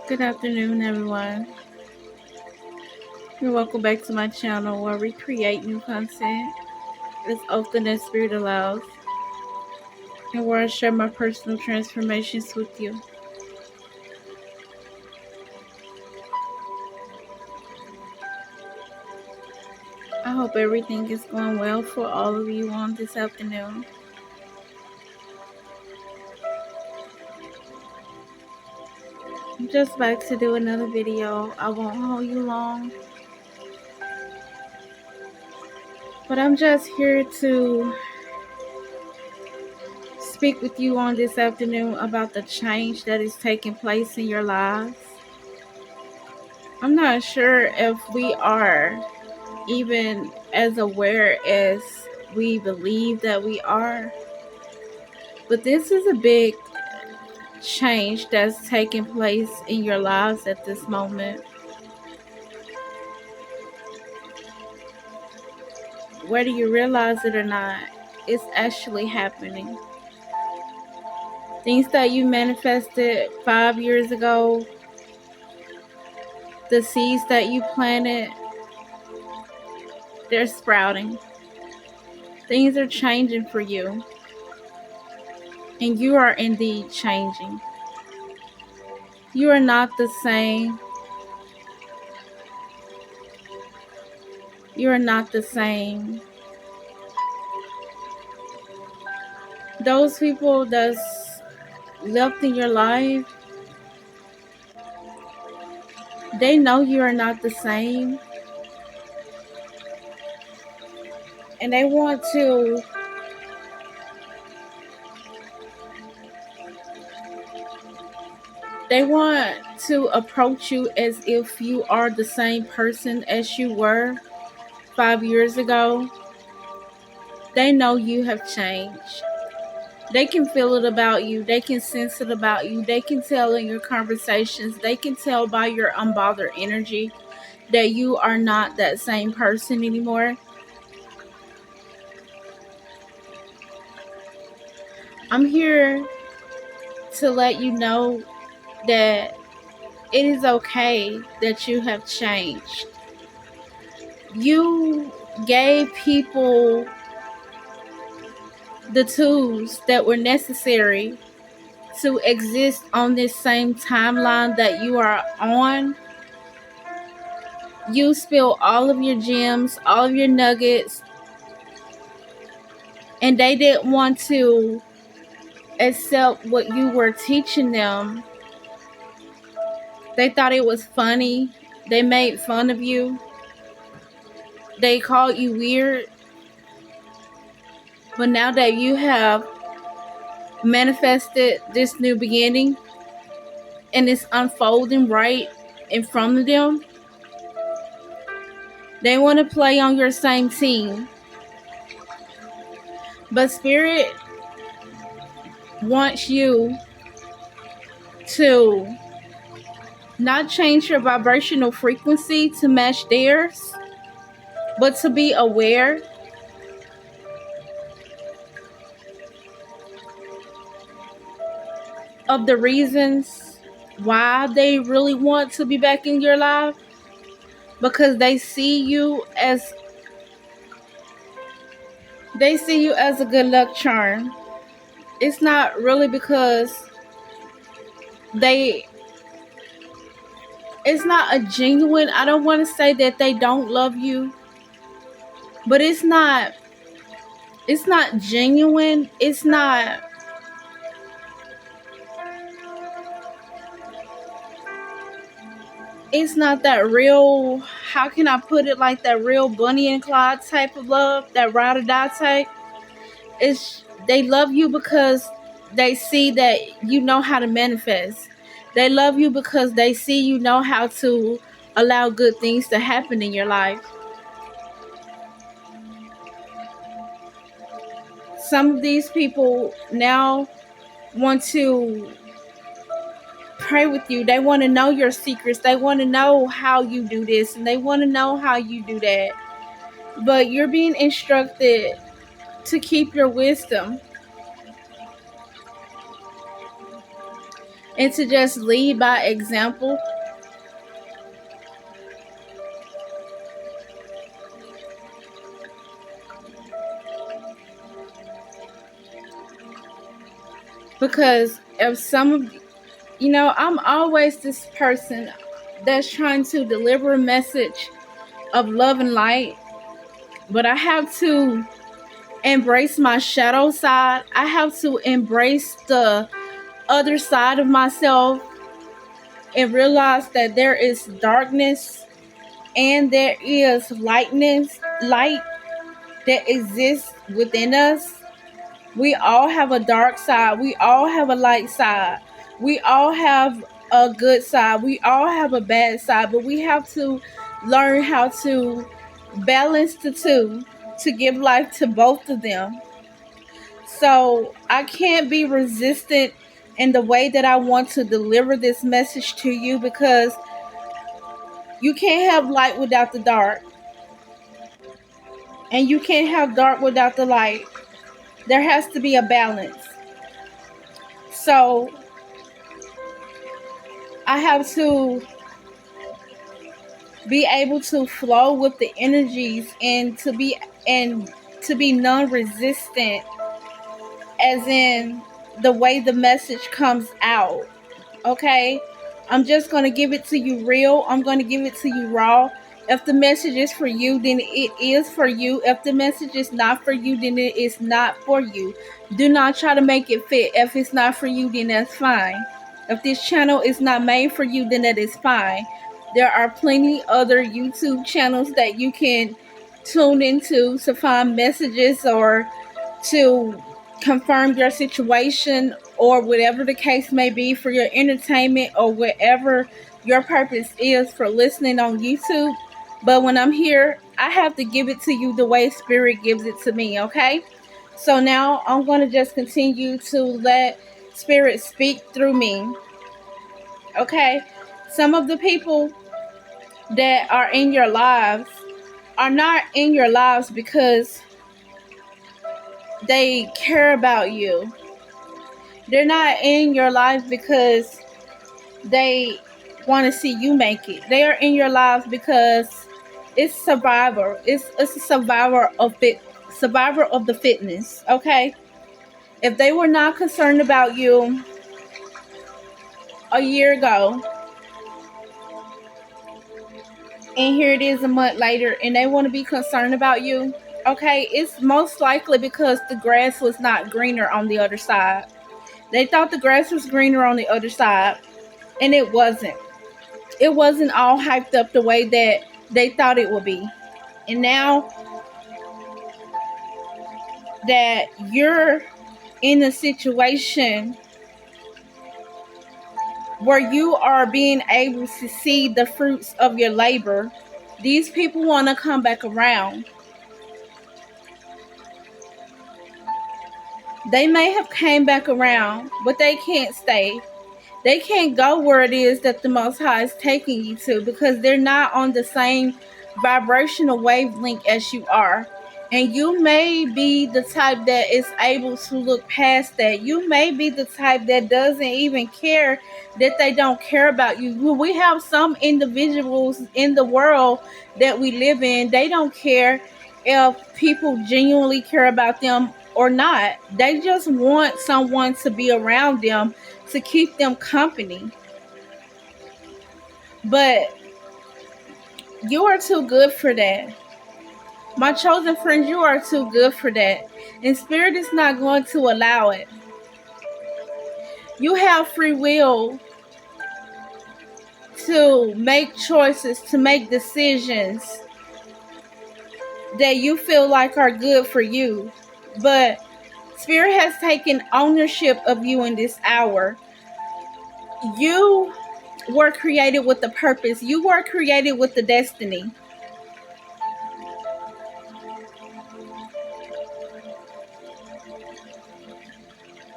Good afternoon, everyone. And welcome back to my channel where we create new content as often as Spirit allows, and where I share my personal transformations with you. I hope everything is going well for all of you on this afternoon. I'm just about to do another video. I won't hold you long, but I'm just here to speak with you on this afternoon about the change that is taking place in your lives. I'm not sure if we are even as aware as we believe that we are, but this is a big change that's taking place in your lives at this moment. Whether you realize it or not, it's actually happening. Things that you manifested 5 years ago, the seeds that you planted, they're sprouting. Things are changing for you, and you are indeed changing. You are not the same. You are not the same. Those people that's left in your life, they know you are not the same, and they want to approach you as if you are the same person as you were 5 years ago. They know you have changed. They can feel it about you. They can sense it about you. They can tell in your conversations. They can tell by your unbothered energy that you are not that same person anymore. I'm here to let you know that it is okay that you have changed. You gave people the tools that were necessary to exist on this same timeline that you are on. You spill all of your gems, all of your nuggets, and they didn't want to accept what you were teaching them. They thought it was funny. They made fun of you. They called you weird. But now that you have manifested this new beginning and it's unfolding right in front of them, they want to play on your same team. But Spirit wants you to not change your vibrational frequency to match theirs, but to be aware of the reasons why they really want to be back in your life, because they see you as a good luck charm. It's not really because they it's not a genuine, I don't want to say that they don't love you, but it's not genuine. It's not that real, how can I put it, like that real Bunny and Clyde type of love, that ride or die type. They love you because they see that you know how to manifest. They love you because they see you know how to allow good things to happen in your life. Some of these people now want to pray with you. They want to know your secrets. They want to know how you do this, and they want to know how you do that. But you're being instructed to keep your wisdom. and to just lead by example. Because if some of I'm always this person that's trying to deliver a message of love and light, but I have to embrace my shadow side. I have to embrace the other side of myself and realize that there is darkness and there is light that exists within us. We all have a dark side. We all have a light side. We all have a good side. We all have a bad side, but we have to learn how to balance the two to give life to both of them. So I can't be resistant in the way that I want to deliver this message to you, because you can't have light without the dark, and you can't have dark without the light. There has to be a balance. So I have to be able to flow with the energies and to be non-resistant, as in the way the message comes out. Okay, I'm just going to give it to you real. I'm going to give it to you raw. If the message is for you, then it is for you. If the message is not for you, then it is not for you. Do not try to make it fit. If it's not for you, then that's fine. If this channel is not made for you, then that is fine. There are plenty other YouTube channels that you can tune into to find messages or to confirm your situation, or whatever the case may be, for your entertainment or whatever your purpose is for listening on YouTube. But when I'm here, I have to give it to you the way Spirit gives it to me, okay? So now I'm going to just continue to let Spirit speak through me, okay? Some of the people that are in your lives are not in your lives because they care about you. They're not in your life because they want to see you make it. They are in your lives because it's survivor. It's a survivor of the fitness. Okay, if they were not concerned about you a year ago, and here it is a month later, and they want to be concerned about you, okay, it's most likely because the grass was not greener on the other side. They thought the grass was greener on the other side, and it wasn't. It wasn't all hyped up the way that they thought it would be. And now that you're in a situation where you are being able to see the fruits of your labor, these people want to come back around. They may have came back around, but they can't stay. They can't go where it is that the Most High is taking you to, because they're not on the same vibrational wavelength as you are. And you may be the type that is able to look past that. You may be the type that doesn't even care that they don't care about you. We have some individuals in the world that we live in, they don't care if people genuinely care about them or not. They just want someone to be around them to keep them company. But you are too good for that. My chosen friends, you are too good for that. And Spirit is not going to allow it. You have free will to make choices, to make decisions that you feel like are good for you. But Spirit has taken ownership of you in this hour. You were created with a purpose. You were created with a destiny.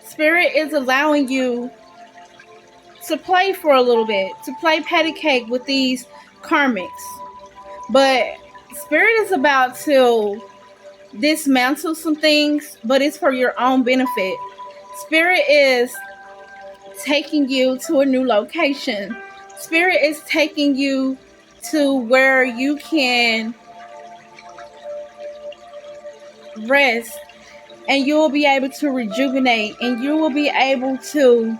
Spirit is allowing you to play for a little bit, to play patty cake with these karmics. But Spirit is about to dismantle some things, but it's for your own benefit. Spirit is taking you to a new location. Spirit is taking you to where you can rest, and you will be able to rejuvenate, and you will be able to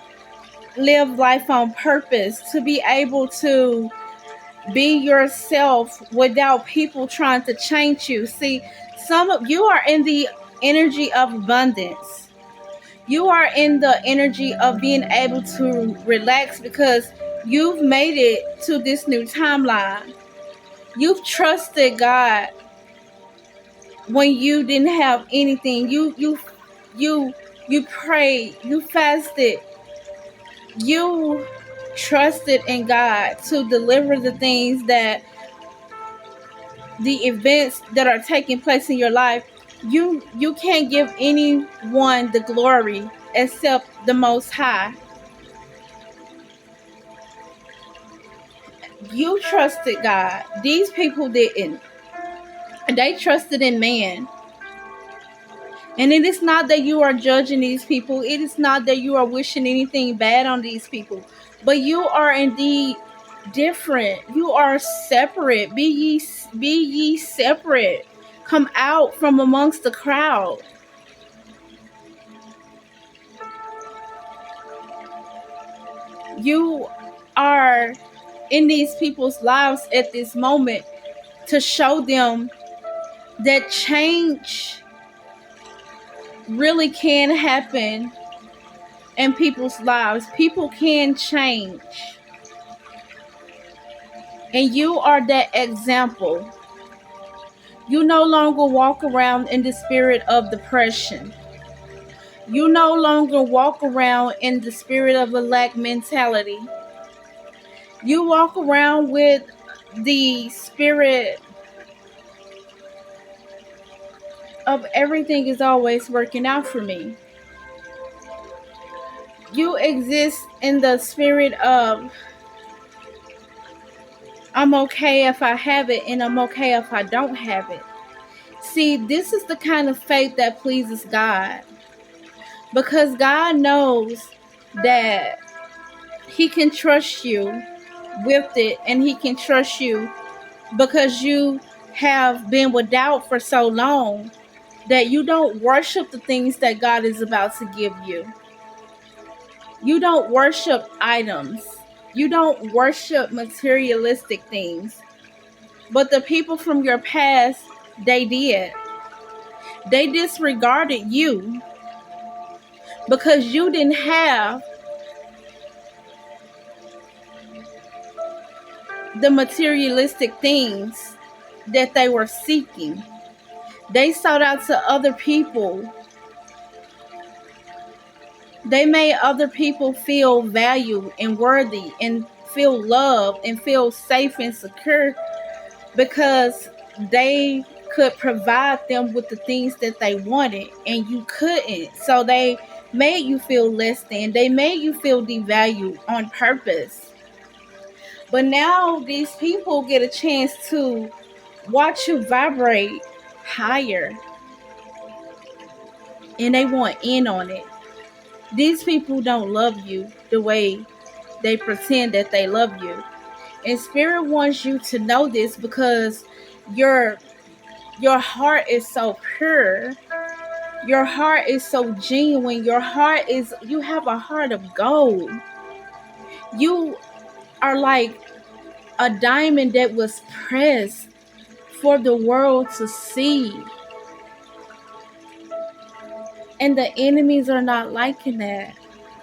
live life on purpose, to be able to be yourself without people trying to change you. See, some of you are in the energy of abundance. You are in the energy of being able to relax because you've made it to this new timeline. You've trusted God when you didn't have anything. You prayed, you fasted, you trusted in God to deliver the things that the events that are taking place in your life. You can't give anyone the glory except the Most High. You trusted God. These people didn't. They trusted in man. And it is not that you are judging these people. It is not that you are wishing anything bad on these people. But you are indeed different. You are separate. Be ye separate. Come out from amongst the crowd. You are in these people's lives at this moment to show them that change really can happen in people's lives. People can change. And you are that example. You no longer walk around in the spirit of depression. You no longer walk around in the spirit of a lack mentality. You walk around with the spirit of everything is always working out for me. You exist in the spirit of I'm okay if I have it and I'm okay if I don't have it. See, this is the kind of faith that pleases God. Because God knows that He can trust you with it, and He can trust you because you have been without for so long that you don't worship the things that God is about to give you. You don't worship items. You don't worship materialistic things. But the people from your past, they did. They disregarded you because you didn't have the materialistic things that they were seeking. They sought out to other people. They made other people feel valued and worthy and feel loved and feel safe and secure because they could provide them with the things that they wanted and you couldn't. So they made you feel less than. They made you feel devalued on purpose. But now these people get a chance to watch you vibrate higher. And they want in on it. These people don't love you the way they pretend that they love you. And Spirit wants you to know this because your heart is so pure. Your heart is so genuine. You have a heart of gold. You are like a diamond that was pressed for the world to see. And the enemies are not liking that.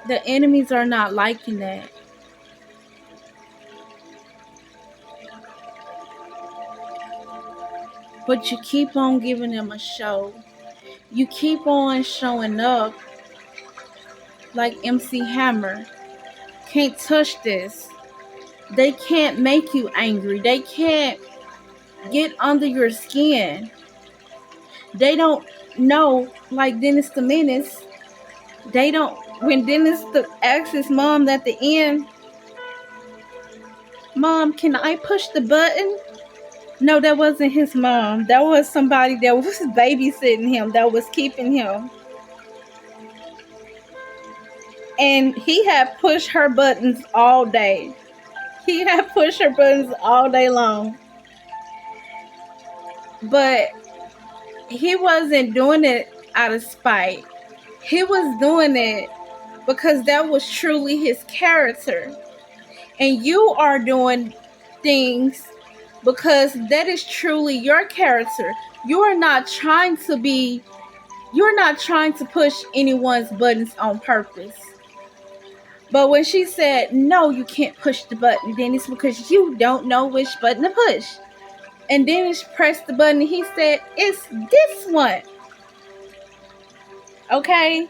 The enemies are not liking that. But you keep on giving them a show. You keep on showing up like MC Hammer. Can't touch this. They can't make you angry. They can't get under your skin. They don't know, like Dennis the Menace. They don't, when Dennis asks his mom at the end, Mom, can I push the button? No, that wasn't his mom. That was somebody that was babysitting him, that was keeping him. And he had pushed her buttons all day. He had pushed her buttons all day long. But he wasn't doing it out of spite. He was doing it because that was truly his character. And you are doing things because that is truly your character. You're not trying to push anyone's buttons on purpose. But when she said, no, you can't push the button, then it's because you don't know which button to push. And Dennis pressed the button and he said, it's this one. Okay?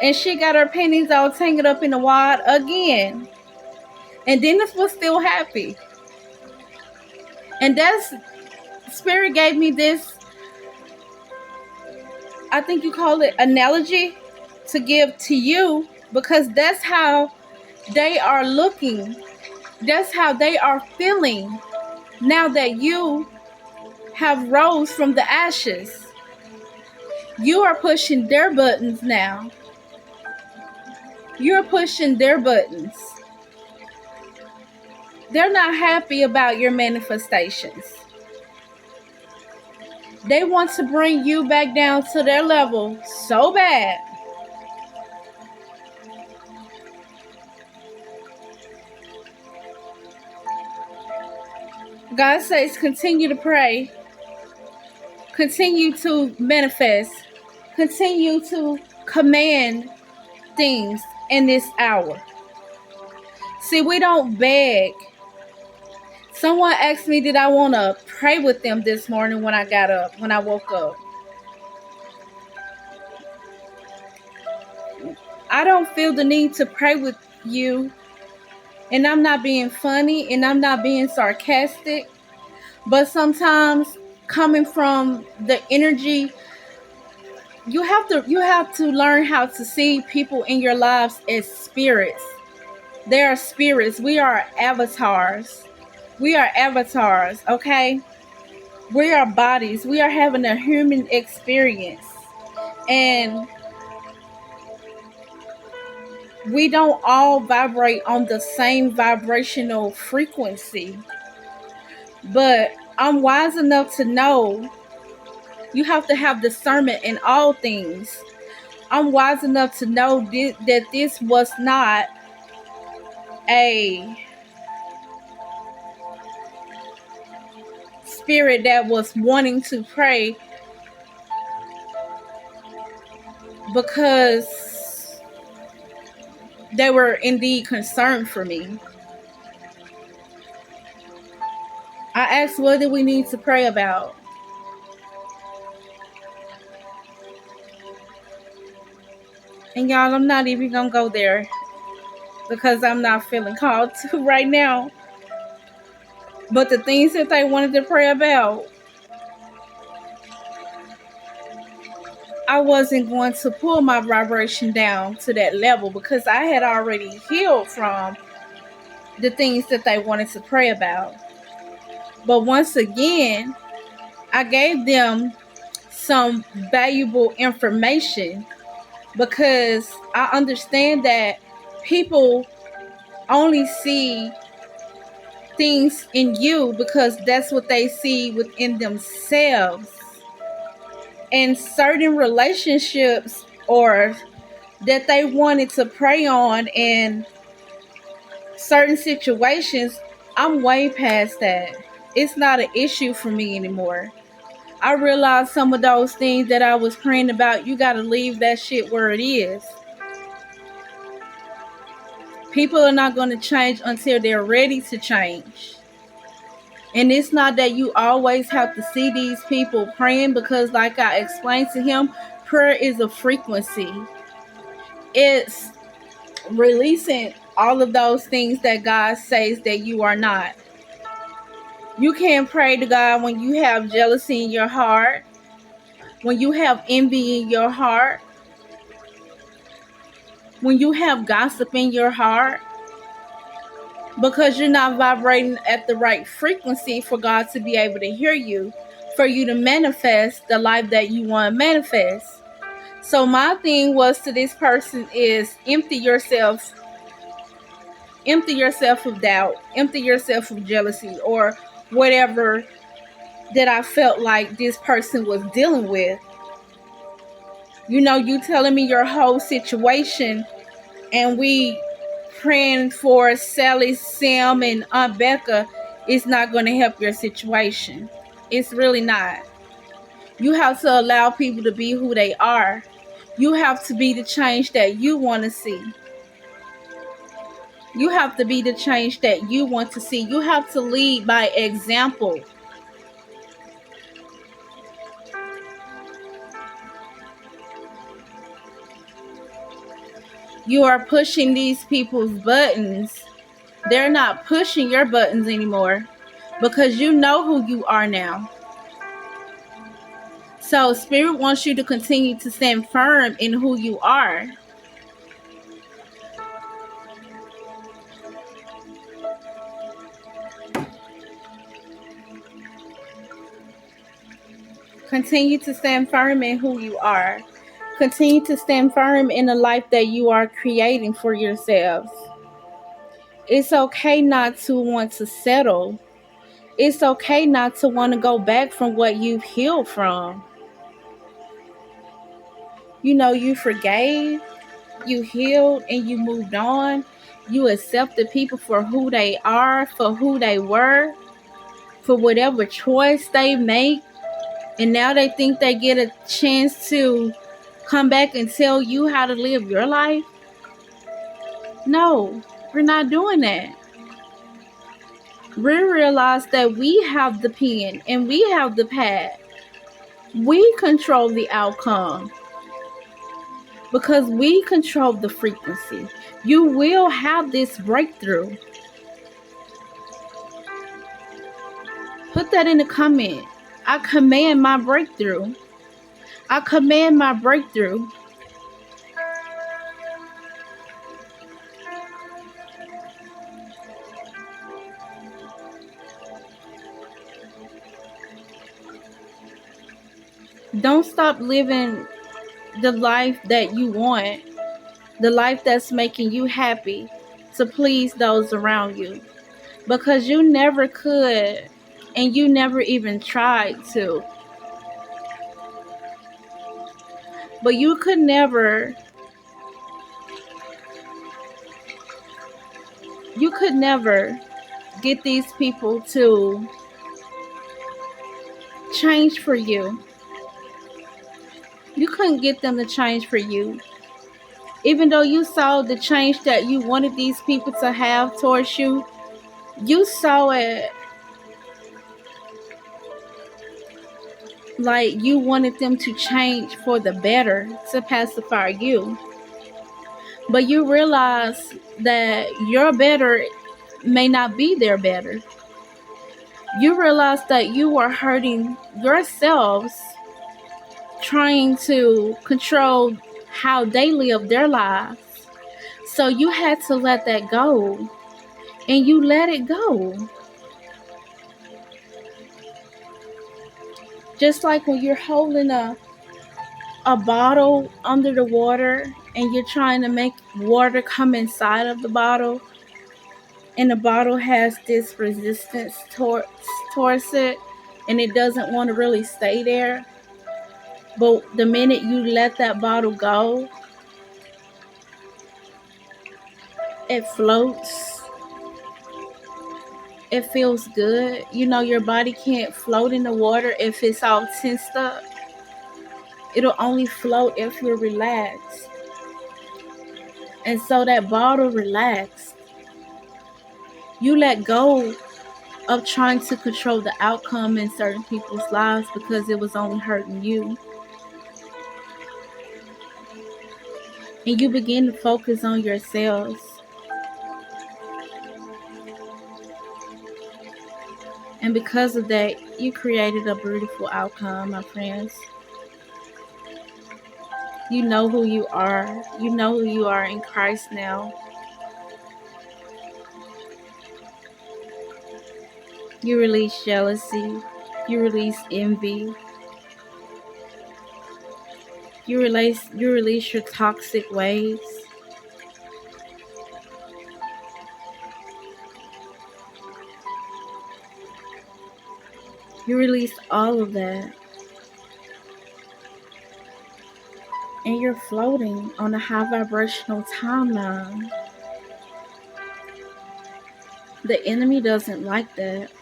And she got her panties all tangled up in the wad again. And Dennis was still happy. And that's, Spirit gave me this, I think you call it analogy, to give to you, because that's how they are looking. That's how they are feeling now that you have rose from the ashes. You are pushing their buttons now. You're pushing their buttons. They're not happy about your manifestations. They want to bring you back down to their level so bad. God says continue to pray. Continue to manifest. Continue to command things in this hour. See, we don't beg. Someone asked me, did I want to pray with them this morning when I woke up. I don't feel the need to pray with you. And I'm not being funny and I'm not being sarcastic. But sometimes coming from the energy, you have to learn how to see people in your lives as spirits. They are spirits. We are avatars. Okay? We are bodies. We are having a human experience. And we don't all vibrate on the same vibrational frequency. But I'm wise enough to know you have to have discernment in all things. I'm wise enough to know that this was not a spirit that was wanting to pray because they were indeed concerned for me. I asked, what do we need to pray about? And y'all, I'm not even going to go there because I'm not feeling called to right now. But the things that they wanted to pray about, I wasn't going to pull my vibration down to that level because I had already healed from the things that they wanted to pray about. But once again, I gave them some valuable information because I understand that people only see things in you because that's what they see within themselves. And certain relationships or that they wanted to pray on in certain situations, I'm way past that. It's not an issue for me anymore. I realized some of those things that I was praying about, you got to leave that shit where it is. People are not going to change until they're ready to change. And it's not that you always have to see these people praying because, like I explained to him, prayer is a frequency. It's releasing all of those things that God says that you are not. You can't pray to God when you have jealousy in your heart, when you have envy in your heart, when you have gossip in your heart, because you're not vibrating at the right frequency for God to be able to hear you, for you to manifest the life that you want to manifest. So my thing was to this person is empty yourself of doubt, empty yourself of jealousy or whatever that I felt like this person was dealing with. You know, you telling me your whole situation, and we praying for Sally, Sam, and Aunt Becca is not going to help your situation. It's really not. You have to allow people to be who they are. You have to be the change that you want to see. You have to be the change that you want to see. You have to lead by example. You are pushing these people's buttons. They're not pushing your buttons anymore because you know who you are now. So Spirit wants you to continue to stand firm in who you are. Continue to stand firm in who you are. Continue to stand firm in the life that you are creating for yourselves. It's okay not to want to settle. It's okay not to want to go back from what you've healed from. You know, you forgave, you healed, and you moved on. You accepted people for who they are, for who they were, for whatever choice they make. And now they think they get a chance to come back and tell you how to live your life. No, we're not doing that. We realize that we have the pen and we have the pad. We control the outcome because we control the frequency. You will have this breakthrough. Put that in the comment. I command my breakthrough. I command my breakthrough. Don't stop living the life that you want, the life that's making you happy to please those around you. Because you never could and you never even tried to. But you could never get these people to change for you. You couldn't get them to change for you. Even though you saw the change that you wanted these people to have towards you, you saw it like you wanted them to change for the better to pacify you. But you realize that your better may not be their better. You realize that you are hurting yourselves trying to control how they live their lives. So you had to let that go. And you let it go. Just like when you're holding a bottle under the water and you're trying to make water come inside of the bottle, and the bottle has this resistance towards it, and it doesn't want to really stay there. But the minute you let that bottle go, it floats. It feels good. You know, your body can't float in the water if it's all tensed up. It'll only float if you're relaxed. And so that bottle relaxed. You let go of trying to control the outcome in certain people's lives because it was only hurting you. And you begin to focus on yourselves. And because of that, you created a beautiful outcome, my friends. You know who you are. You know who you are in Christ now. You release jealousy. You release envy. You release your toxic ways. You release all of that. And you're floating on a high vibrational timeline. The enemy doesn't like that.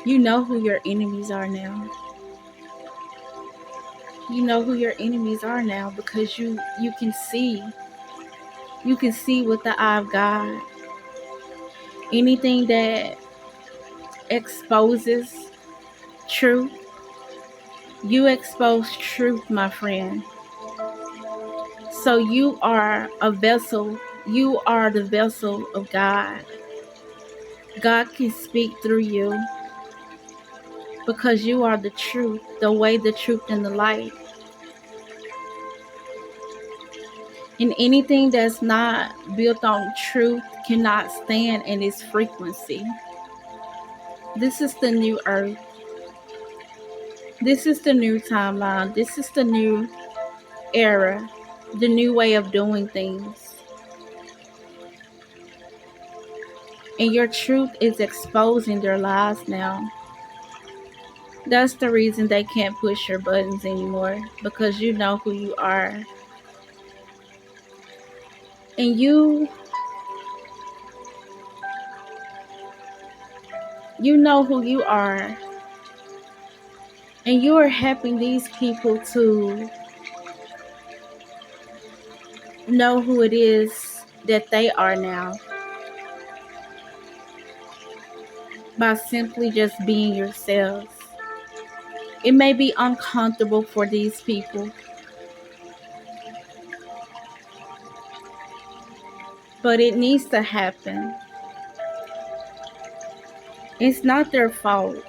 You know who your enemies are now. You know who your enemies are now because you can see. You can see with the eye of God. Anything that exposes truth, you expose truth, my friend. So you are a vessel. You are the vessel of God. God can speak through you because you are the truth, the way, the truth, and the light. And anything that's not built on truth cannot stand in its frequency. This is the new earth. This is the new timeline. This is the new era, the new way of doing things. And your truth is exposing their lies now. That's the reason they can't push your buttons anymore, because you know who you are. And you know who you are. And you are helping these people to know who it is that they are now by simply just being yourselves. It may be uncomfortable for these people, but it needs to happen. It's not their fault.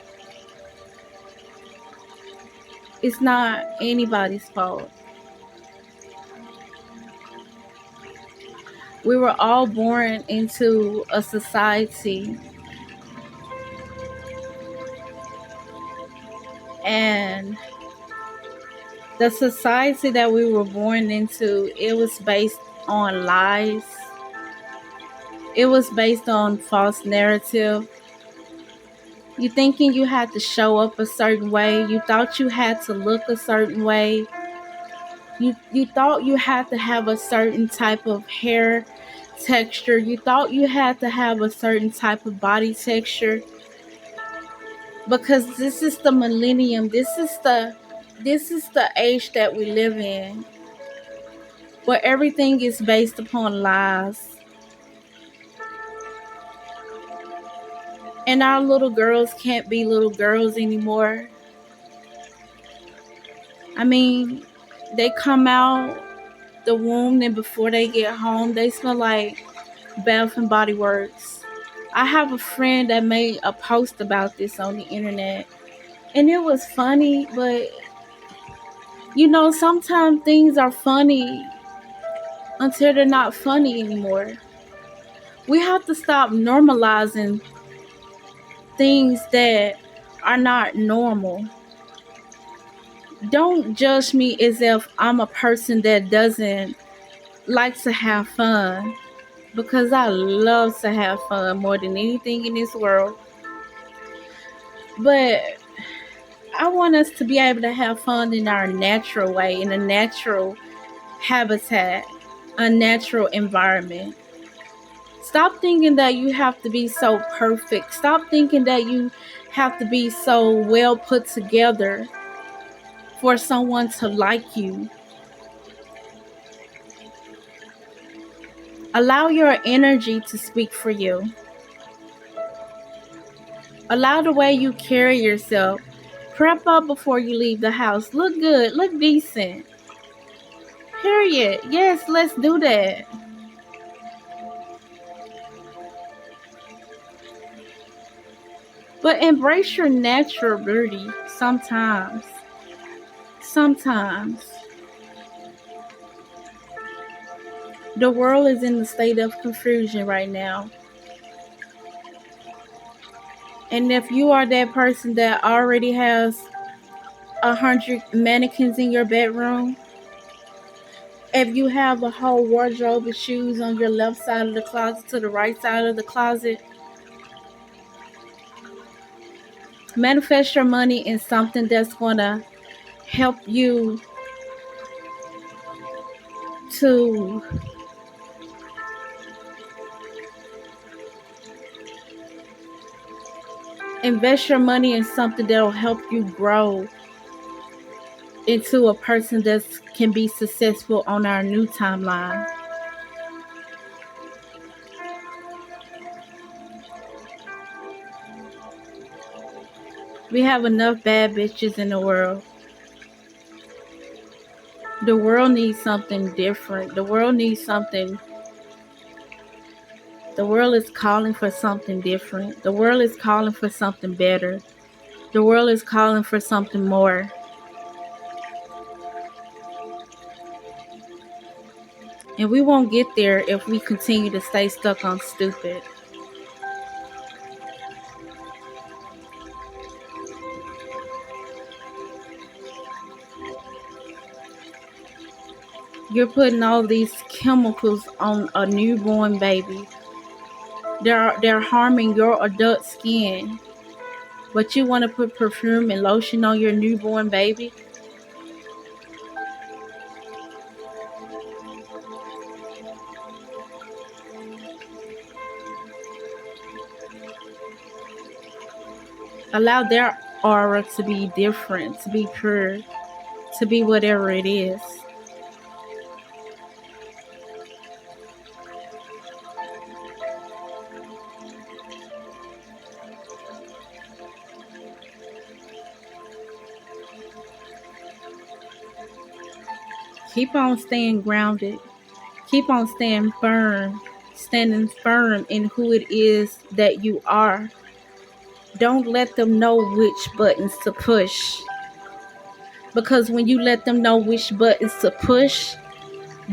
It's not anybody's fault. We were all born into a society, and the society that we were born into, it was based on lies. It was based on false narrative. You thinking you had to show up a certain way. You thought you had to look a certain way. You thought you had to have a certain type of hair texture. You thought you had to have a certain type of body texture. Because this is the millennium. This is the age that we live in, where everything is based upon lies. And our little girls can't be little girls anymore. I mean, they come out the womb, and before they get home, they smell like Bath and Body Works. I have a friend that made a post about this on the internet, and it was funny, but sometimes things are funny until they're not funny anymore. We have to stop normalizing things that are not normal. Don't judge me as if I'm a person that doesn't like to have fun, because I love to have fun more than anything in this world. But I want us to be able to have fun in our natural way, in a natural habitat, a natural environment. Stop thinking that you have to be so perfect. Stop thinking that you have to be so well put together for someone to like you. Allow your energy to speak for you. Allow the way you carry yourself. Prep up before you leave the house. Look good. Look decent. Period. Yes, let's do that. But embrace your natural beauty sometimes. Sometimes. The world is in a state of confusion right now. And if you are that person that already has 100 mannequins in your bedroom, if you have a whole wardrobe of shoes on your left side of the closet to the right side of the closet, manifest your money in something that's going to help you to invest your money in something that'll help you grow into a person that can be successful on our new timeline. We have enough bad bitches in the world. The world needs something different. The world needs something. The world is calling for something different. The world is calling for something better. The world is calling for something more. And we won't get there if we continue to stay stuck on stupid. You're putting all these chemicals on a newborn baby. They're harming your adult skin. But you want to put perfume and lotion on your newborn baby? Allow their aura to be different, to be pure, to be whatever it is. Keep on staying grounded. Keep on staying firm, standing firm in who it is that you are. Don't let them know which buttons to push. Because when you let them know which buttons to push,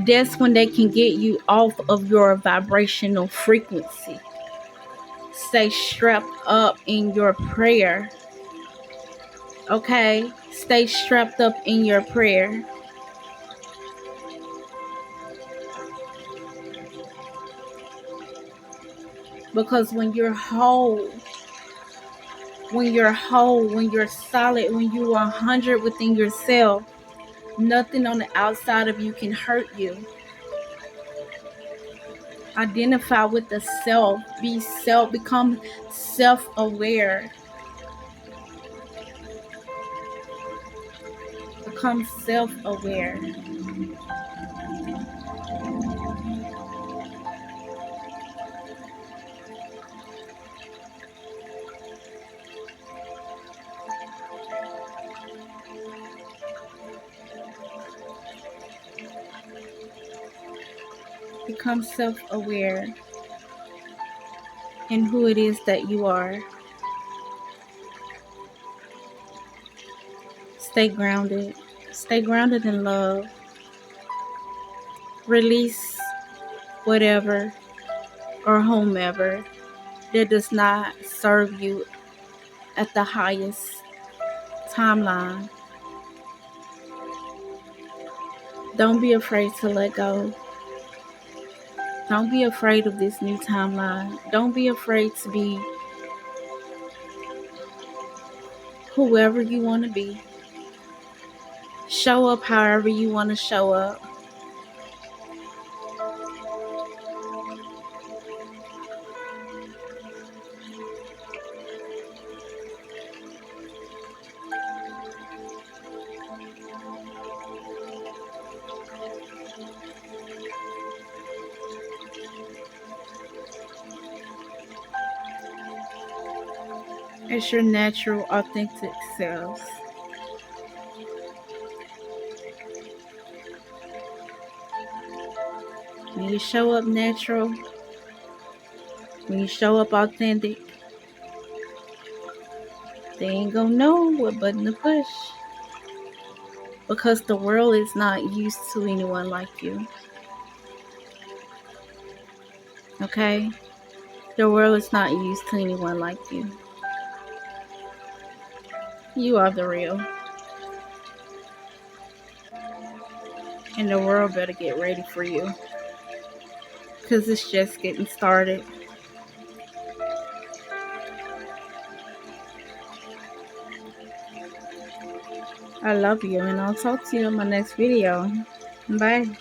that's when they can get you off of your vibrational frequency. Stay strapped up in your prayer. Okay? Stay strapped up in your prayer. Because when you're whole, when you're solid, when you're 100 within yourself, nothing on the outside of you can hurt you. Identify with the self. Become self-aware. Become self-aware. Become self-aware in who it is that you are. Stay grounded. Stay grounded in love. Release whatever or whomever that does not serve you at the highest timeline. Don't be afraid to let go. Don't be afraid of this new timeline. Don't be afraid to be whoever you want to be. Show up however you want to show up. It's your natural, authentic self. When you show up natural, when you show up authentic, they ain't gonna know what button to push. Because the world is not used to anyone like you. Okay? The world is not used to anyone like you. You are the real. And the world better get ready for you. Because it's just getting started. I love you, and I'll talk to you in my next video. Bye.